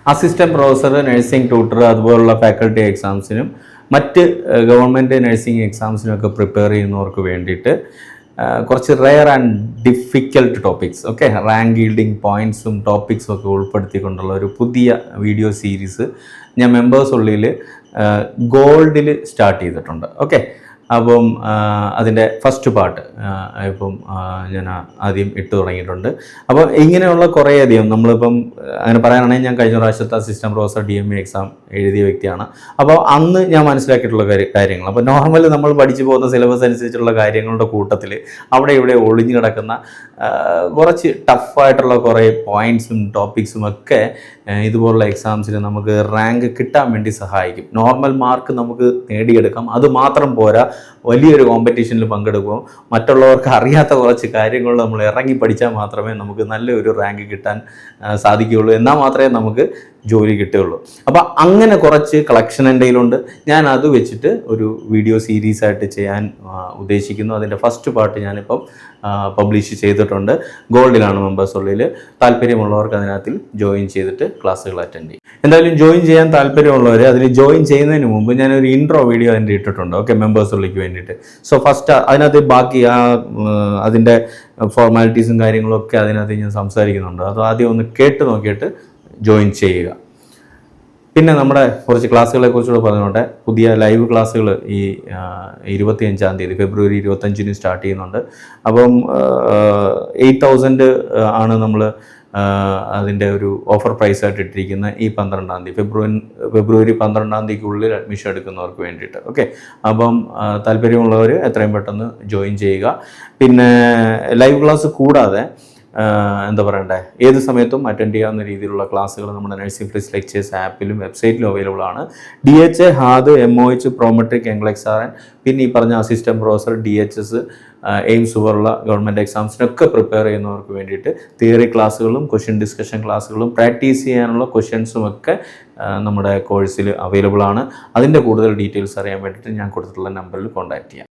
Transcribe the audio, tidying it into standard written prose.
Assistant professor, nursing tutor അതുപോലുള്ള faculty എക്സാംസിനും മറ്റ് ഗവൺമെൻറ് നഴ്സിംഗ് എക്സാംസിനൊക്കെ പ്രിപ്പയർ ചെയ്യുന്നവർക്ക് വേണ്ടിയിട്ട് കുറച്ച് rare and difficult topics, okay, rank yielding പോയിൻറ്റ്സും ടോപ്പിക്സും ഒക്കെ ഉൾപ്പെടുത്തിക്കൊണ്ടുള്ള ഒരു പുതിയ വീഡിയോ സീരീസ് ഞാൻ മെമ്പേഴ്സ് ഉള്ളിൽ ഗോൾഡിൽ സ്റ്റാർട്ട് ചെയ്തിട്ടുണ്ട്. ഓക്കെ, അപ്പം അതിൻ്റെ ഫസ്റ്റ് പാർട്ട് ഇപ്പം ഞാൻ ആദ്യം ഇട്ട് തുടങ്ങിയിട്ടുണ്ട്. അപ്പോൾ ഇങ്ങനെയുള്ള കുറേയധികം നമ്മളിപ്പം അങ്ങനെ പറയാനാണെങ്കിൽ ഞാൻ കഴിഞ്ഞ പ്രാവശ്യത്തെ അസിസ്റ്റന്റ് പ്രൊഫസർ DME എക്സാം എഴുതിയ വ്യക്തിയാണ്. അപ്പോൾ അന്ന് ഞാൻ മനസ്സിലാക്കിയിട്ടുള്ള കാര്യങ്ങൾ, അപ്പോൾ നോർമൽ നമ്മൾ പഠിച്ചു പോകുന്ന സിലബസ് അനുസരിച്ചുള്ള കാര്യങ്ങളുടെ കൂട്ടത്തിൽ അവിടെ ഇവിടെ ഒളിഞ്ഞു കിടക്കുന്ന കുറച്ച് ടഫായിട്ടുള്ള കുറേ പോയിൻറ്റ്സും ടോപ്പിക്സും ഒക്കെ ഇതുപോലുള്ള എക്സാംസിന് നമുക്ക് റാങ്ക് കിട്ടാൻ വേണ്ടി സഹായിക്കും. നോർമൽ മാർക്ക് നമുക്ക് നേടിയെടുക്കാം, അത് മാത്രം പോരാ, വലിയൊരു കോമ്പറ്റീഷനിൽ പങ്കെടുക്കുമ്പോൾ മറ്റുള്ളവർക്ക് അറിയാത്ത കുറച്ച് കാര്യങ്ങൾ നമ്മൾ ഇറങ്ങി പഠിച്ചാൽ മാത്രമേ നമുക്ക് നല്ലൊരു റാങ്ക് കിട്ടാൻ സാധിക്കുകയുള്ളൂ, എന്നാൽ മാത്രമേ നമുക്ക് ജോലി കിട്ടുകയുള്ളൂ. അപ്പോൾ അങ്ങനെ കുറച്ച് കളക്ഷൻ എൻ്റെ കയ്യിലുണ്ട്. ഞാൻ അത് വെച്ചിട്ട് ഒരു വീഡിയോ സീരീസായിട്ട് ചെയ്യാൻ ഉദ്ദേശിക്കുന്നു. അതിൻ്റെ ഫസ്റ്റ് പാർട്ട് ഞാനിപ്പം പബ്ലിഷ് ചെയ്തിട്ടുണ്ട്. ഗോൾഡിലാണ് മെമ്പേഴ്സ് ഉള്ളിൽ. താല്പര്യമുള്ളവർക്ക് അതിനകത്തിൽ ജോയിൻ ചെയ്തിട്ട് ക്ലാസ്സുകൾ അറ്റൻഡ് ചെയ്യും. എന്തായാലും ജോയിൻ ചെയ്യാൻ താല്പര്യമുള്ളവർ അതിൽ ജോയിൻ ചെയ്യുന്നതിന് മുമ്പ് ഞാനൊരു ഇൻട്രോ വീഡിയോ അതിൻ്റെ ഇട്ടിട്ടുണ്ട്, ഓക്കെ, മെമ്പേഴ്സ് ഉള്ളിലേക്ക് വേണ്ടിയിട്ട്. സോ ഫസ്റ്റ് അതിനകത്ത് ബാക്കി അതിൻ്റെ ഫോർമാലിറ്റീസും കാര്യങ്ങളൊക്കെ അതിനകത്ത് ഞാൻ സംസാരിക്കുന്നുണ്ട്. അത് ആദ്യം ഒന്ന് കേട്ട് നോക്കിയിട്ട് ജോയിൻ ചെയ്യുക. പിന്നെ നമ്മുടെ കുറച്ച് ക്ലാസ്സുകളെ കുറിച്ചുകൂടെ പറഞ്ഞോട്ടെ. പുതിയ ലൈവ് ക്ലാസ്സുകൾ ഈ 25-ാം തീയതി ഫെബ്രുവരി 25-ന് സ്റ്റാർട്ട് ചെയ്യുന്നുണ്ട്. അപ്പം 8,000 ആണ് നമ്മൾ അതിൻ്റെ ഒരു ഓഫർ പ്രൈസായിട്ട് ഇട്ടിരിക്കുന്ന ഈ 12-ാം തീയതി ഫെബ്രുവരി 12-ാം തീയതിക്കുള്ളിൽ അഡ്മിഷൻ എടുക്കുന്നവർക്ക് വേണ്ടിയിട്ട്. ഓക്കെ, അപ്പം താല്പര്യമുള്ളവർ എത്രയും പെട്ടെന്ന് ജോയിൻ ചെയ്യുക. പിന്നെ ലൈവ് ക്ലാസ് കൂടാതെ എന്താ പറയണ്ടേ, ഏത് സമയത്തും അറ്റൻഡ് ചെയ്യാവുന്ന രീതിയിലുള്ള ക്ലാസ്സുകൾ നമ്മുടെ നഴ്സിംഗ് പ്ലസ് ലെക്ചേഴ്സ് ആപ്പിലും വെബ്സൈറ്റിലും അവൈലബിൾ ആണ്. DHA, HAD, MOH, Prometric, ENGLEX-RN, പിന്നെ ഈ പറഞ്ഞ അസിസ്റ്റന്റ് പ്രൊഫസർ, DHS, എയിംസ് പോലുള്ള ഗവൺമെൻറ് എക്സാംസിനൊക്കെ പ്രിപ്പയർ ചെയ്യുന്നവർക്ക് വേണ്ടിയിട്ട് തിയറി ക്ലാസ്സുകളും ക്വസ്റ്റ്യൻ ഡിസ്കഷൻ ക്ലാസ്സുകളും പ്രാക്ടീസ് ചെയ്യാനുള്ള ക്വസ്റ്റ്യൻസും ഒക്കെ നമ്മുടെ കോഴ്സിൽ അവൈലബിൾ ആണ്. അതിൻ്റെ കൂടുതൽ ഡീറ്റെയിൽസ് അറിയാൻ വേണ്ടിയിട്ട് ഞാൻ കൊടുത്തിട്ടുള്ള നമ്പറിൽ കോൺടാക്ട് ചെയ്യാം.